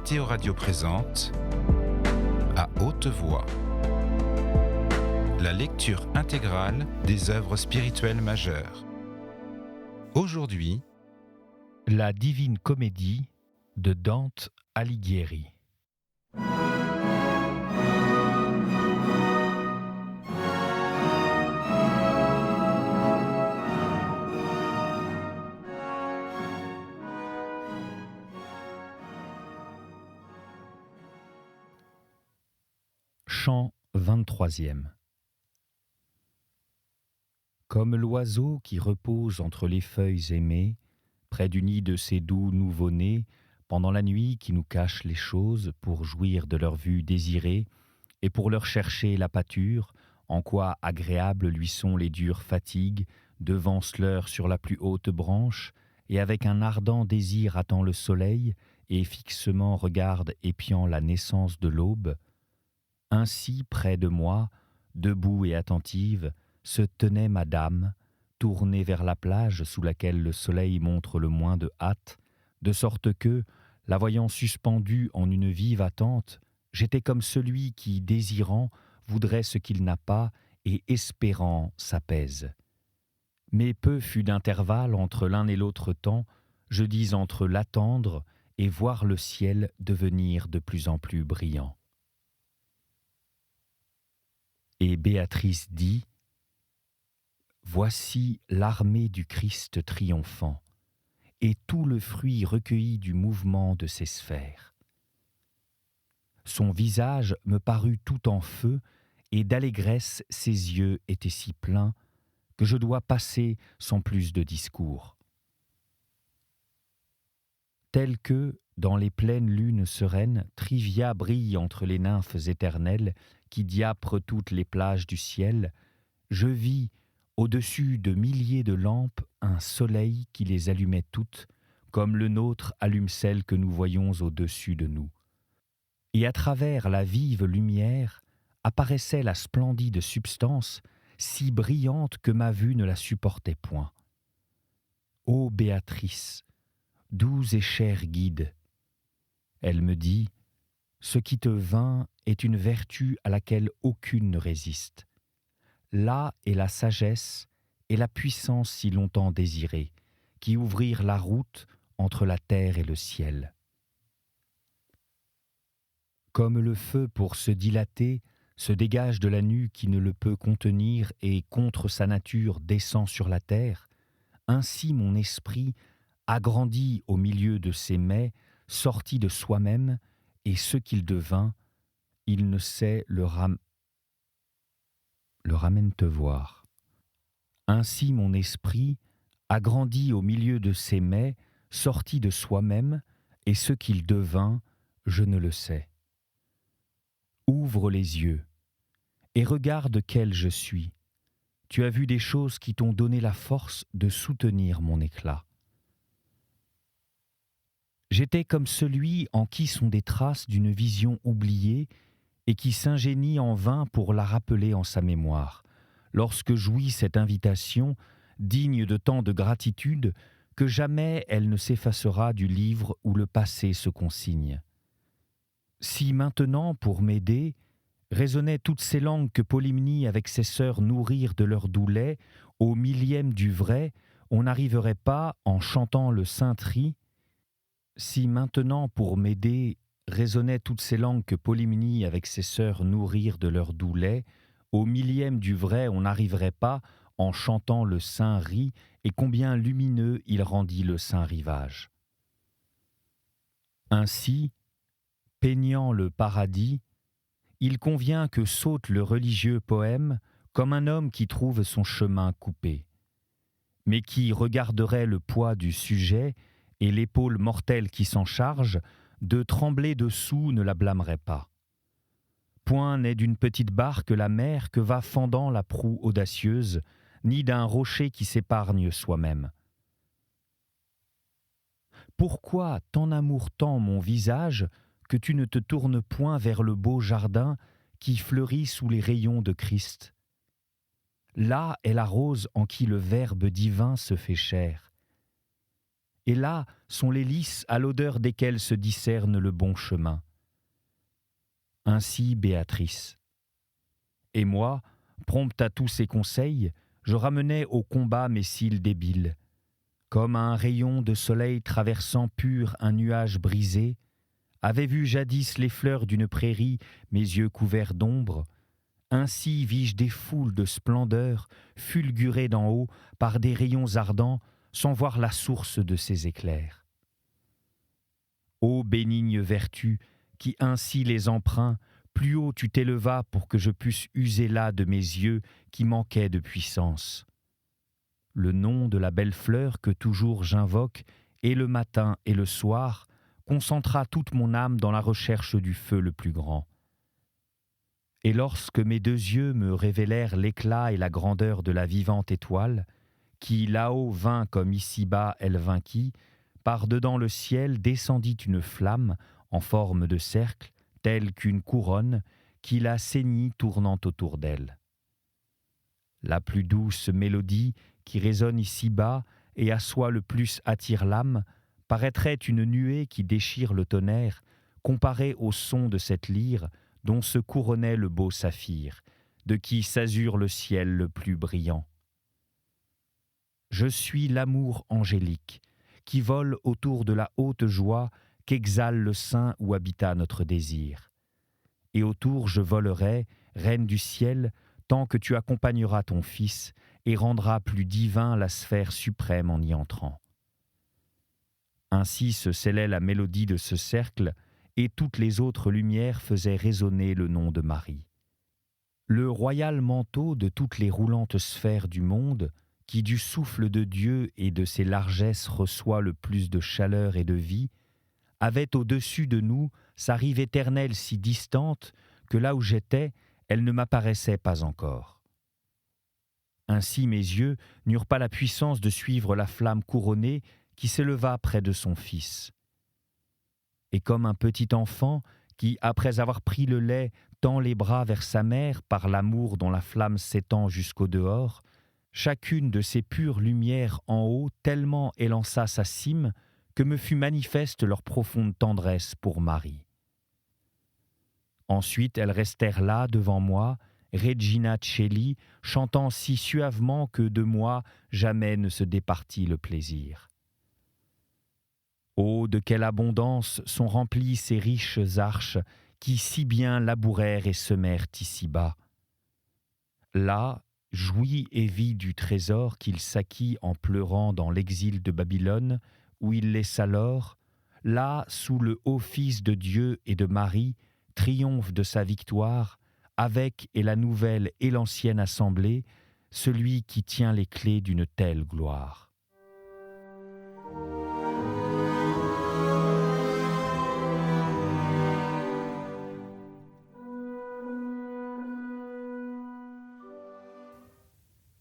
Mathéo Radio présente À haute voix la lecture intégrale des œuvres spirituelles majeures. Aujourd'hui, La Divine Comédie de Dante Alighieri. Chant 23e. Comme l'oiseau qui repose entre les feuilles aimées, près du nid de ses doux nouveau-nés, pendant la nuit qui nous cache les choses pour jouir de leur vue désirée, et pour leur chercher la pâture, en quoi agréables lui sont les dures fatigues, devance-leur sur la plus haute branche, et avec un ardent désir attend le soleil, et fixement regarde épiant la naissance de l'aube. Ainsi, près de moi, debout et attentive, se tenait madame, tournée vers la plage sous laquelle le soleil montre le moins de hâte, de sorte que, la voyant suspendue en une vive attente, j'étais comme celui qui, désirant, voudrait ce qu'il n'a pas et espérant s'apaise. Mais peu fut d'intervalle entre l'un et l'autre temps, je dis entre l'attendre et voir le ciel devenir de plus en plus brillant. Et Béatrice dit : Voici l'armée du Christ triomphant, et tout le fruit recueilli du mouvement de ses sphères. Son visage me parut tout en feu, et d'allégresse ses yeux étaient si pleins que je dois passer sans plus de discours. Tel que, dans les pleines lunes sereines, Trivia brille entre les nymphes éternelles qui diaprent toutes les plages du ciel, je vis, au-dessus de milliers de lampes, un soleil qui les allumait toutes, comme le nôtre allume celle que nous voyons au-dessus de nous. Et à travers la vive lumière apparaissait la splendide substance, si brillante que ma vue ne la supportait point. Ô Béatrice, doux et cher guide, elle me dit, ce qui te vint est une vertu à laquelle aucune ne résiste. Là est la sagesse et la puissance si longtemps désirées, qui ouvrirent la route entre la terre et le ciel. Comme le feu pour se dilater se dégage de la nue qui ne le peut contenir et contre sa nature descend sur la terre, ainsi mon esprit, agrandi au milieu de ses mets, sortit de soi-même, et ce qu'il devint, il ne sait le ramène te voir. Ainsi mon esprit, agrandi au milieu de ses mets, sortit de soi-même, et ce qu'il devint, je ne le sais. Ouvre les yeux, et regarde quel je suis. Tu as vu des choses qui t'ont donné la force de soutenir mon éclat. J'étais comme celui en qui sont des traces d'une vision oubliée et qui s'ingénie en vain pour la rappeler en sa mémoire, lorsque jouit cette invitation, digne de tant de gratitude, que jamais elle ne s'effacera du livre où le passé se consigne. Si maintenant, pour m'aider, résonnaient toutes ces langues que Polymnie avec ses sœurs nourrirent de leur doux lait, au millième du vrai, on n'arriverait pas, en chantant le saint tri. Si maintenant, pour m'aider, résonnaient toutes ces langues que Polymnie avec ses sœurs nourrirent de leur doux lait, au millième du vrai on n'arriverait pas, en chantant le saint ri, et combien lumineux il rendit le saint rivage. Ainsi, peignant le paradis, il convient que saute le religieux poème comme un homme qui trouve son chemin coupé, mais qui regarderait le poids du sujet et l'épaule mortelle qui s'en charge, de trembler dessous ne la blâmerait pas. Point n'est d'une petite barque la mer que va fendant la proue audacieuse, ni d'un rocher qui s'épargne soi-même. Pourquoi ton amour tend mon visage que tu ne te tournes point vers le beau jardin qui fleurit sous les rayons de Christ? Là est la rose en qui le Verbe divin se fait chair. et là sont les lys à l'odeur desquels se discerne le bon chemin. Ainsi Béatrice. Et moi, prompte à tous ses conseils, je ramenais au combat mes cils débiles. Comme un rayon de soleil traversant pur un nuage brisé, avait vu jadis les fleurs d'une prairie, mes yeux couverts d'ombre. Ainsi vis-je des foules de splendeur fulgurer d'en haut par des rayons ardents, sans voir la source de ces éclairs. Ô bénigne vertu, qui ainsi les emprunts, plus haut tu t'élevas pour que je puisse user là de mes yeux qui manquaient de puissance. Le nom de la belle fleur que toujours j'invoque, et le matin et le soir, concentra toute mon âme dans la recherche du feu le plus grand. Et lorsque mes deux yeux me révélèrent l'éclat et la grandeur de la vivante étoile, qui là-haut vint comme ici-bas elle vainquit, par-dedans le ciel descendit une flamme en forme de cercle, telle qu'une couronne, qui la ceignit tournant autour d'elle. La plus douce mélodie qui résonne ici-bas et à soi le plus attire l'âme, paraîtrait une nuée qui déchire le tonnerre, comparée au son de cette lyre dont se couronnait le beau saphir, de qui s'azure le ciel le plus brillant. Je suis l'amour angélique, qui vole autour de la haute joie qu'exhale le sein où habita notre désir. Et autour je volerai, reine du ciel, tant que tu accompagneras ton fils et rendras plus divin la sphère suprême en y entrant. Ainsi se scellait la mélodie de ce cercle, et toutes les autres lumières faisaient résonner le nom de Marie. Le royal manteau de toutes les roulantes sphères du monde, qui du souffle de Dieu et de ses largesses reçoit le plus de chaleur et de vie, avait au-dessus de nous sa rive éternelle si distante que là où j'étais, elle ne m'apparaissait pas encore. Ainsi mes yeux n'eurent pas la puissance de suivre la flamme couronnée qui s'éleva près de son fils. Et comme un petit enfant qui, après avoir pris le lait, tend les bras vers sa mère par l'amour dont la flamme s'étend jusqu'au dehors, chacune de ces pures lumières en haut tellement élança sa cime que me fut manifeste leur profonde tendresse pour Marie. Ensuite elles restèrent là devant moi, Regina Coeli, chantant si suavement que de moi jamais ne se départit le plaisir. Oh, de quelle abondance sont remplies ces riches arches qui si bien labourèrent et semèrent ici-bas. Là, jouit et vit du trésor qu'il s'acquit en pleurant dans l'exil de Babylone, où il laissa l'or, là, sous le haut Fils de Dieu et de Marie, triomphe de sa victoire, avec et la nouvelle et l'ancienne assemblée, celui qui tient les clés d'une telle gloire.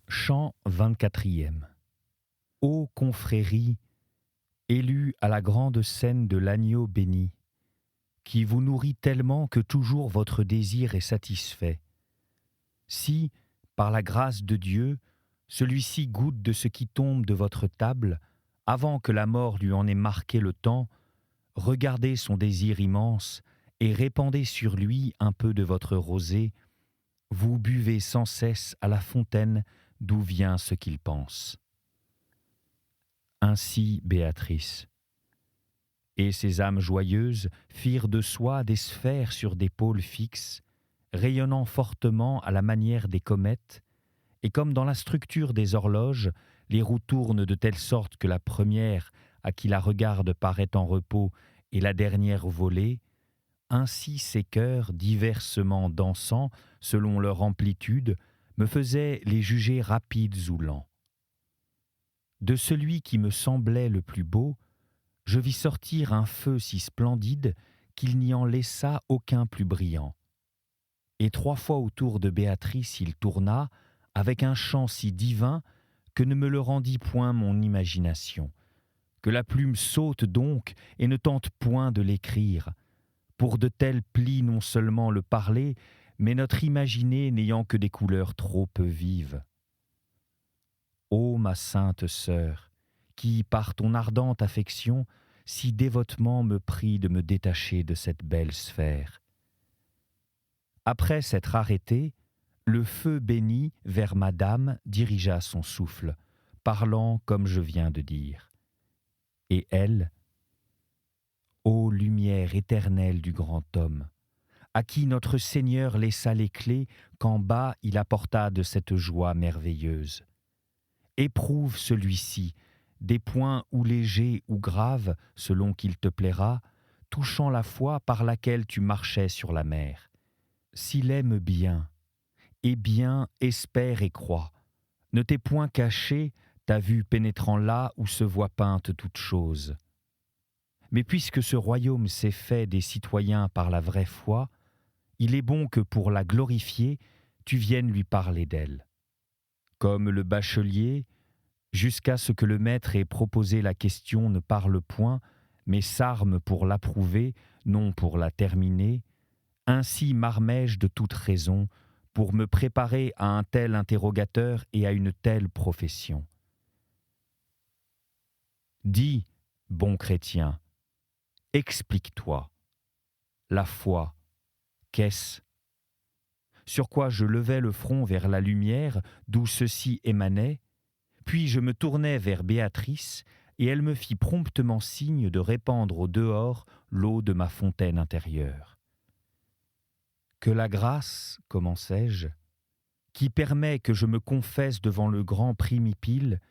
Chant 24e. Ô confrérie, élue à la grande scène de l'agneau béni, qui vous nourrit tellement que toujours votre désir est satisfait. Si, par la grâce de Dieu, celui-ci goûte de ce qui tombe de votre table, avant que la mort lui en ait marqué le temps, regardez son désir immense et répandez sur lui un peu de votre rosée, vous buvez sans cesse à la fontaine d'où vient ce qu'il pense. Ainsi Béatrice. Et ces âmes joyeuses firent de soi des sphères sur des pôles fixes, rayonnant fortement à la manière des comètes, et comme dans la structure des horloges, les roues tournent de telle sorte que la première, à qui la regarde, paraît en repos, et la dernière volée, ainsi ces cœurs, diversement dansant, selon leur amplitude, me faisaient les juger rapides ou lents. De celui qui me semblait le plus beau, je vis sortir un feu si splendide qu'il n'y en laissa aucun plus brillant. Et 3 fois autour de Béatrice il tourna, avec un chant si divin que ne me le rendit point mon imagination, que la plume saute donc et ne tente point de l'écrire, pour de tels plis non seulement le parler, mais notre imaginé n'ayant que des couleurs trop peu vives. Ô ma sainte sœur, qui, par ton ardente affection, si dévotement me prie de me détacher de cette belle sphère. Après s'être arrêté, le feu béni vers Madame dirigea son souffle, parlant comme je viens de dire. Et elle, ô lumière éternelle du grand homme, à qui notre Seigneur laissa les clés qu'en bas il apporta de cette joie merveilleuse. Éprouve celui-ci, des points ou légers ou graves, selon qu'il te plaira, touchant la foi par laquelle tu marchais sur la mer. S'il aime bien, et bien espère et croit, ne t'es point caché, ta vue pénétrant là où se voit peinte toute chose. Mais puisque ce royaume s'est fait des citoyens par la vraie foi, il est bon que pour la glorifier, tu viennes lui parler d'elle. Comme le bachelier, jusqu'à ce que le maître ait proposé la question, ne parle point, mais s'arme pour l'approuver, non pour la terminer, ainsi m'armais-je de toute raison pour me préparer à un tel interrogateur et à une telle profession. Dis, bon chrétien, explique-toi. La foi, qu'est-ce ? Sur quoi je levai le front vers la lumière d'où ceci émanait, puis je me tournai vers Béatrice et elle me fit promptement signe de répandre au dehors l'eau de ma fontaine intérieure. Que la grâce, commençai-je, qui permet que je me confesse devant le grand primipile,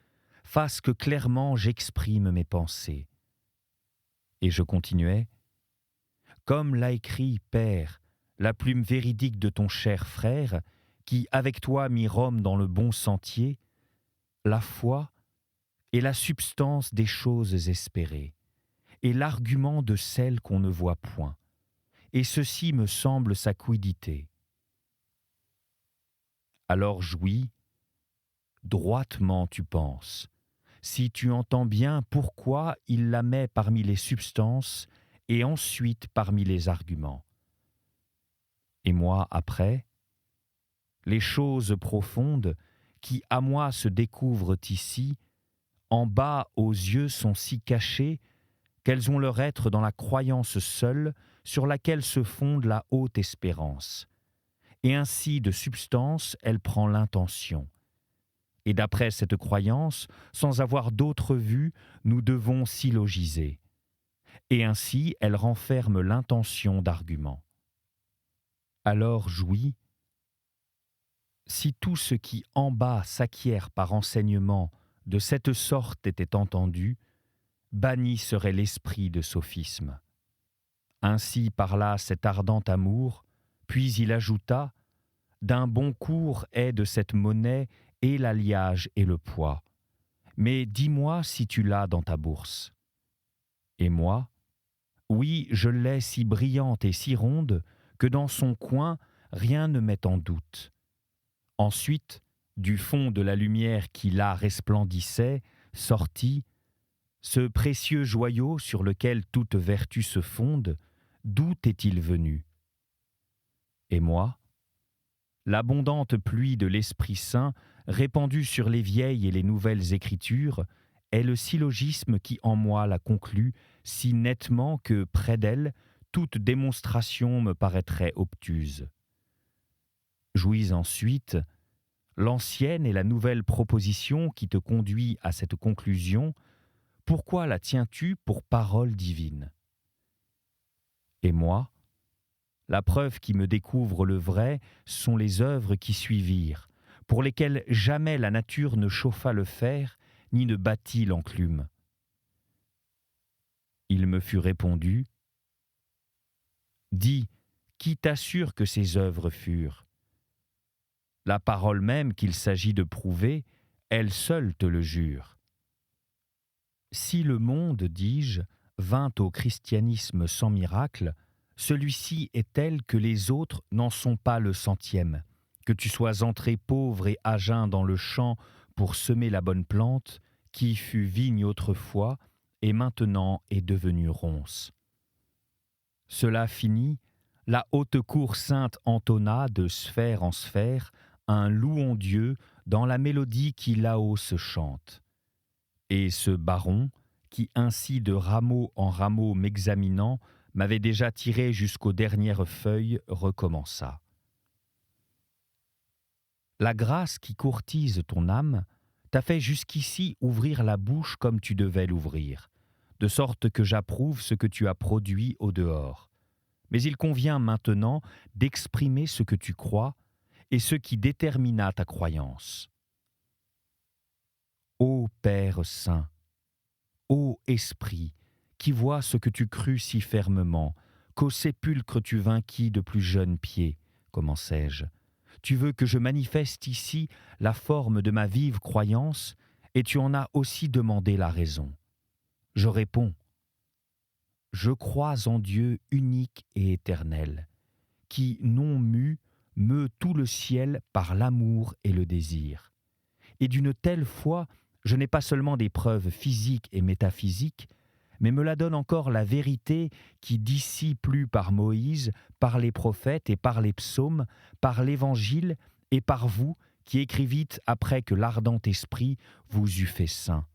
fasse que clairement j'exprime mes pensées. Et je continuai, comme l'a écrit, Père, la plume véridique de ton cher frère, qui avec toi mit Rome dans le bon sentier, la foi est la substance des choses espérées, et l'argument de celles qu'on ne voit point. Et ceci me semble sa quiddité. Alors jouis, droitement tu penses, si tu entends bien pourquoi il la met parmi les substances et ensuite parmi les arguments. Et moi, après, les choses profondes qui à moi se découvrent ici, en bas aux yeux sont si cachées qu'elles ont leur être dans la croyance seule sur laquelle se fonde la haute espérance. Et ainsi de substance elle prend l'intention. Et d'après cette croyance, sans avoir d'autre vue, nous devons syllogiser. Et ainsi elle renferme l'intention d'argument. Alors jouis, si tout ce qui en bas s'acquiert par enseignement de cette sorte était entendu, banni serait l'esprit de sophisme. Ainsi parla cet ardent amour, puis il ajouta, d'un bon cours est de cette monnaie et l'alliage et le poids. Mais dis-moi si tu l'as dans ta bourse. Et moi, oui, je l'ai si brillante et si ronde que dans son coin rien ne m'est en doute. Ensuite, du fond de la lumière qui là resplendissait, sortit ce précieux joyau sur lequel toute vertu se fonde, d'où est-il venu? Et moi, l'abondante pluie de l'Esprit Saint répandue sur les vieilles et les nouvelles Écritures est le syllogisme qui en moi la conclut si nettement que, près d'elle, toute démonstration me paraîtrait obtuse. Jouis ensuite, l'ancienne et la nouvelle proposition qui te conduit à cette conclusion, pourquoi la tiens-tu pour parole divine? Et moi, la preuve qui me découvre le vrai sont les œuvres qui suivirent, pour lesquelles jamais la nature ne chauffa le fer, ni ne battit l'enclume. Il me fut répondu, « Dis, qui t'assure que ces œuvres furent? La parole même qu'il s'agit de prouver, elle seule te le jure. Si le monde, dis-je, vint au christianisme sans miracle, celui-ci est tel que les autres n'en sont pas le centième. Que tu sois entré pauvre et à jeun dans le champ pour semer la bonne plante, qui fut vigne autrefois et maintenant est devenue ronce. Cela fini, la haute cour sainte entonna de sphère en sphère un louons Dieu dans la mélodie qui là-haut se chante. Et ce baron, qui ainsi de rameau en rameau m'examinant, m'avait déjà tiré jusqu'aux dernières feuilles, recommença. La grâce qui courtise ton âme t'a fait jusqu'ici ouvrir la bouche comme tu devais l'ouvrir, de sorte que j'approuve ce que tu as produit au dehors. Mais il convient maintenant d'exprimer ce que tu crois et ce qui détermina ta croyance. Ô Père saint, ô Esprit, qui vois ce que tu crus si fermement, qu'au sépulcre tu vainquis de plus jeunes pieds, commençai-je. Tu veux que je manifeste ici la forme de ma vive croyance, et tu en as aussi demandé la raison. Je réponds, je crois en Dieu unique et éternel, qui, non mu, meut tout le ciel par l'amour et le désir. Et d'une telle foi, je n'ai pas seulement des preuves physiques et métaphysiques, mais me la donne encore la vérité qui d'ici plut par Moïse, par les prophètes et par les psaumes, par l'Évangile et par vous qui écrivîtes après que l'ardent esprit vous eût fait saint.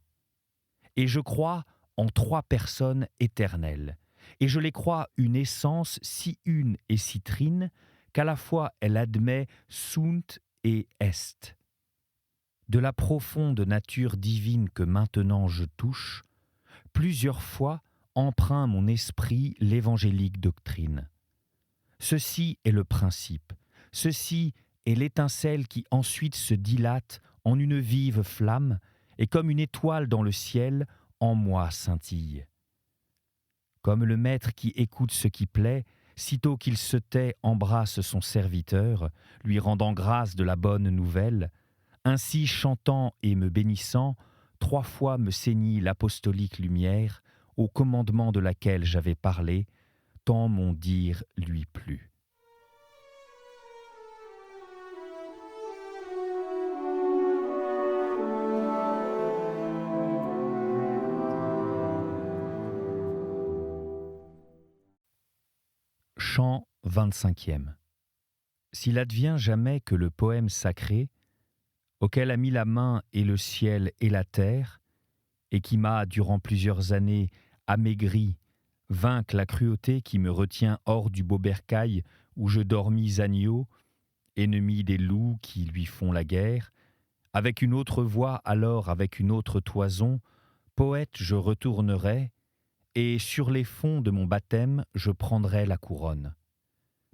Et je crois en 3 personnes éternelles, et je les crois une essence si une et si trine qu'à la fois elle admet sunt et est. De la profonde nature divine que maintenant je touche, plusieurs fois empreint mon esprit l'évangélique doctrine. Ceci est le principe, ceci est l'étincelle qui ensuite se dilate en une vive flamme et comme une étoile dans le ciel, en moi scintille. Comme le maître qui écoute ce qui plaît, sitôt qu'il se tait, embrasse son serviteur, lui rendant grâce de la bonne nouvelle, ainsi chantant et me bénissant, 3 fois me ceignit l'apostolique lumière, au commandement de laquelle j'avais parlé, tant mon dire lui plut. Chant 25e. S'il advient jamais que le poème sacré, auquel a mis la main et le ciel et la terre, et qui m'a, durant plusieurs années, amaigri, vaincre la cruauté qui me retient hors du beau bercail où je dormis agneau, ennemi des loups qui lui font la guerre, avec une autre voix alors avec une autre toison, poète je retournerai, et sur les fonds de mon baptême je prendrai la couronne.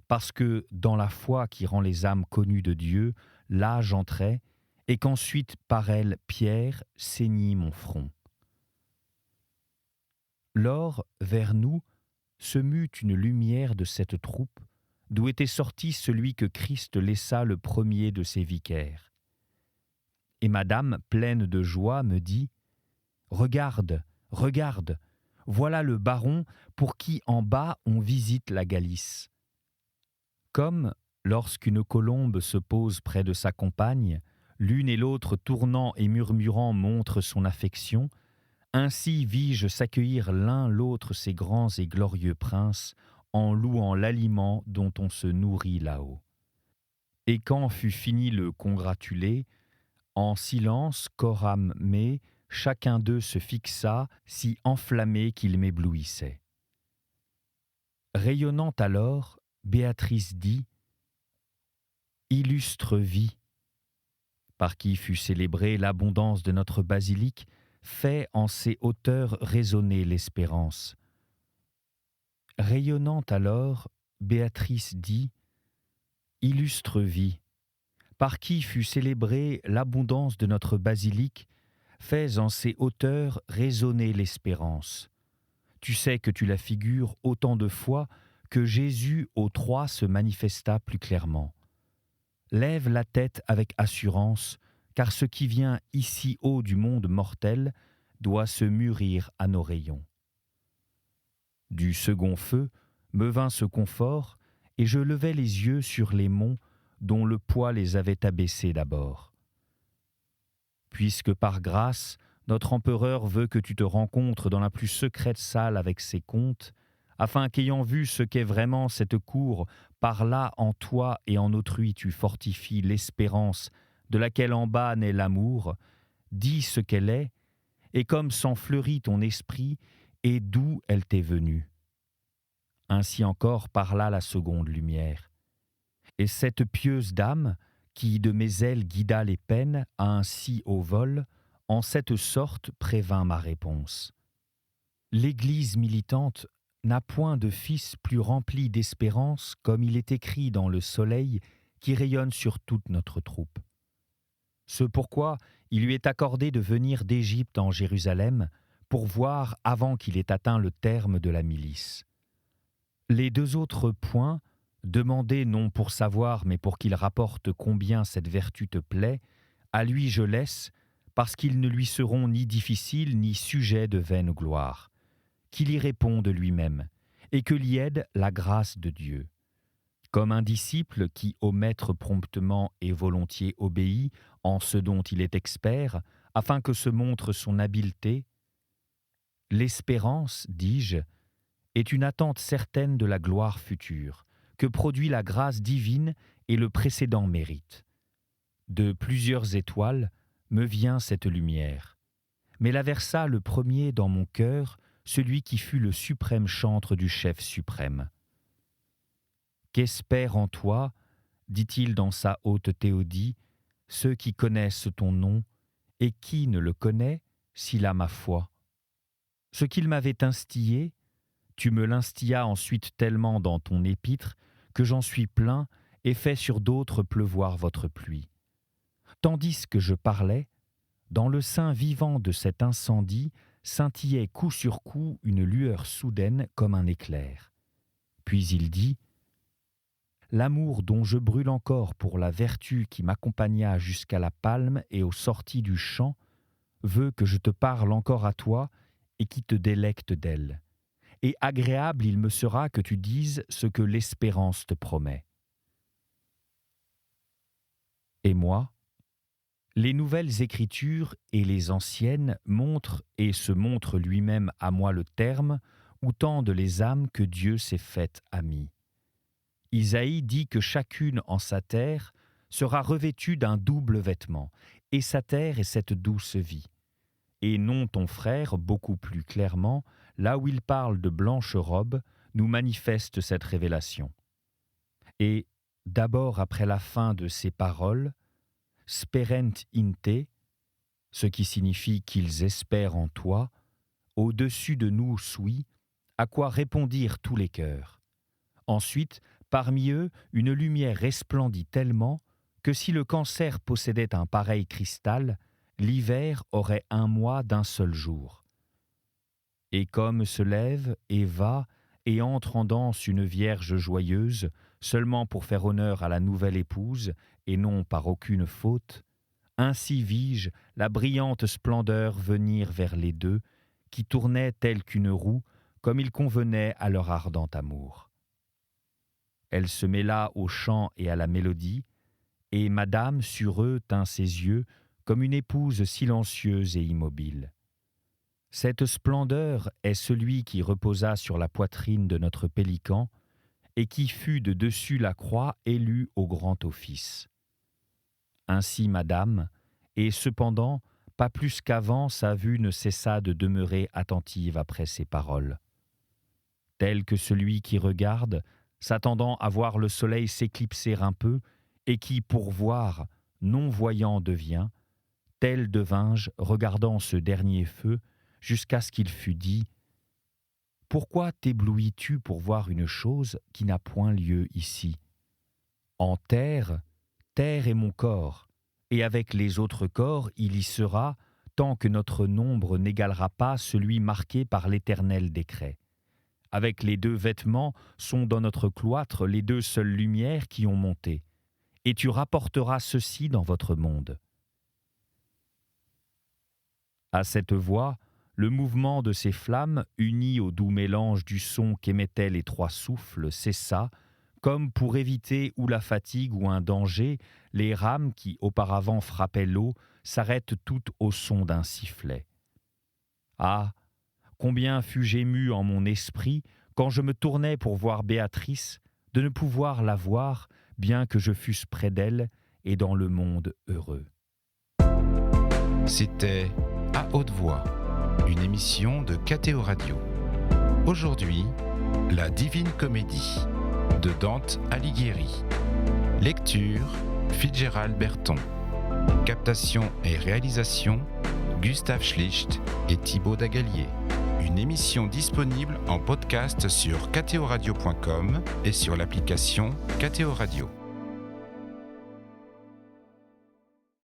Parce que, dans la foi qui rend les âmes connues de Dieu, là j'entrai, et qu'ensuite par elle pierre ceignit mon front. Lors, vers nous, se mut une lumière de cette troupe, d'où était sorti celui que Christ laissa le premier de ses vicaires. Et madame, pleine de joie, me dit « Regarde, regarde, voilà le baron pour qui en bas on visite la Galice. » Comme, lorsqu'une colombe se pose près de sa compagne, l'une et l'autre tournant et murmurant montrent son affection, ainsi vis-je s'accueillir l'un l'autre ces grands et glorieux princes, en louant l'aliment dont on se nourrit là-haut. Et quand fut fini le congratuler, en silence, corps âme mais, chacun d'eux se fixa, si enflammé qu'il m'éblouissait. Rayonnant alors, Béatrice dit « Illustre vie !» par qui fut célébrée l'abondance de notre basilique, fait en ses hauteurs résonner l'espérance. Rayonnant alors, Béatrice dit « Illustre vie !» par qui fut célébrée l'abondance de notre basilique, fait en ses hauteurs résonner l'espérance. Tu sais que tu la figures autant de fois que Jésus aux 3 se manifesta plus clairement. Lève la tête avec assurance, car ce qui vient ici haut du monde mortel doit se mûrir à nos rayons. Du second feu me vint ce confort, et je levai les yeux sur les monts dont le poids les avait abaissés d'abord. Puisque par grâce, notre empereur veut que tu te rencontres dans la plus secrète salle avec ses comtes, afin qu'ayant vu ce qu'est vraiment cette cour, par là en toi et en autrui tu fortifies l'espérance de laquelle en bas naît l'amour, dis ce qu'elle est, et comme s'enfleurit ton esprit, et d'où elle t'est venue. Ainsi encore parla la seconde lumière. Et cette pieuse dame, qui de mes ailes guida les peines à un si haut vol, en cette sorte prévint ma réponse. L'Église militante n'a point de fils plus rempli d'espérance comme il est écrit dans le soleil qui rayonne sur toute notre troupe. Ce pourquoi il lui est accordé de venir d'Égypte en Jérusalem pour voir avant qu'il ait atteint le terme de la milice. Les deux autres points, demandés non pour savoir mais pour qu'il rapporte combien cette vertu te plaît, à lui je laisse, parce qu'ils ne lui seront ni difficiles ni sujets de vaine gloire. Qu'il y réponde lui-même, et que l'y aide la grâce de Dieu. Comme un disciple qui au maître promptement et volontiers obéit en ce dont il est expert, afin que se montre son habileté, l'espérance, dis-je, est une attente certaine de la gloire future, que produit la grâce divine et le précédent mérite. De plusieurs étoiles me vient cette lumière, mais la versa le premier dans mon cœur, celui qui fut le suprême chantre du chef suprême. Qu'espèrent en toi, dit-il dans sa haute théodie, ceux qui connaissent ton nom, et qui ne le connaît s'il a ma foi? Ce qu'il m'avait instillé, tu me l'instillas ensuite tellement dans ton épître que j'en suis plein et fais sur d'autres pleuvoir votre pluie. Tandis que je parlais, dans le sein vivant de cet incendie, scintillait coup sur coup une lueur soudaine comme un éclair. Puis il dit « L'amour dont je brûle encore pour la vertu qui m'accompagna jusqu'à la palme et aux sorties du champ veut que je te parle encore à toi et qui te délecte d'elle. Et agréable il me sera que tu dises ce que l'espérance te promet. » Et moi, les nouvelles écritures et les anciennes montrent et se montrent lui-même à moi le terme où tendent les âmes que Dieu s'est faites amies. Isaïe dit que chacune en sa terre sera revêtue d'un double vêtement, et sa terre est cette douce vie. Et non ton frère, beaucoup plus clairement, là où il parle de blanche robe, nous manifeste cette révélation. Et, d'abord après la fin de ces paroles, Sperent in te, ce qui signifie qu'ils espèrent en toi, au-dessus de nous sui, à quoi répondirent tous les cœurs. Ensuite, parmi eux, une lumière resplendit tellement que si le cancer possédait un pareil cristal, l'hiver aurait un mois d'un seul jour. Et comme se lève et va et entre en danse une vierge joyeuse, seulement pour faire honneur à la nouvelle épouse, et non par aucune faute, ainsi vis-je la brillante splendeur venir vers les deux, qui tournaient telle qu'une roue, comme il convenait à leur ardent amour. Elle se mêla au chant et à la mélodie, et madame sur eux tint ses yeux comme une épouse silencieuse et immobile. Cette splendeur est celui qui reposa sur la poitrine de notre pélican et qui fut de dessus la croix élu au grand office. Ainsi madame, et cependant, pas plus qu'avant sa vue ne cessa de demeurer attentive après ces paroles. Tel que celui qui regarde, s'attendant à voir le soleil s'éclipser un peu, et qui, pour voir, non-voyant devient, tel devins-je, regardant ce dernier feu, jusqu'à ce qu'il fût dit « Pourquoi t'éblouis-tu pour voir une chose qui n'a point lieu ici? En terre, terre est mon corps, et avec les autres corps il y sera, tant que notre nombre n'égalera pas celui marqué par l'éternel décret. Avec les deux vêtements sont dans notre cloître les deux seules lumières qui ont monté, et tu rapporteras ceci dans votre monde. » À cette voix, le mouvement de ces flammes, uni au doux mélange du son qu'émettaient les trois souffles, cessa, comme pour éviter ou la fatigue ou un danger, les rames qui auparavant frappaient l'eau s'arrêtent toutes au son d'un sifflet. Ah, combien fus-je ému en mon esprit quand je me tournais pour voir Béatrice, de ne pouvoir la voir, bien que je fusse près d'elle et dans le monde heureux. C'était À haute voix, une émission de KTO Radio. Aujourd'hui, La Divine Comédie de Dante Alighieri. Lecture, Fitzgerald Berton. Captation et réalisation, Gustave Schlicht et Thibaut Dagalier. Une émission disponible en podcast sur ktoradio.com et sur l'application KTO Radio.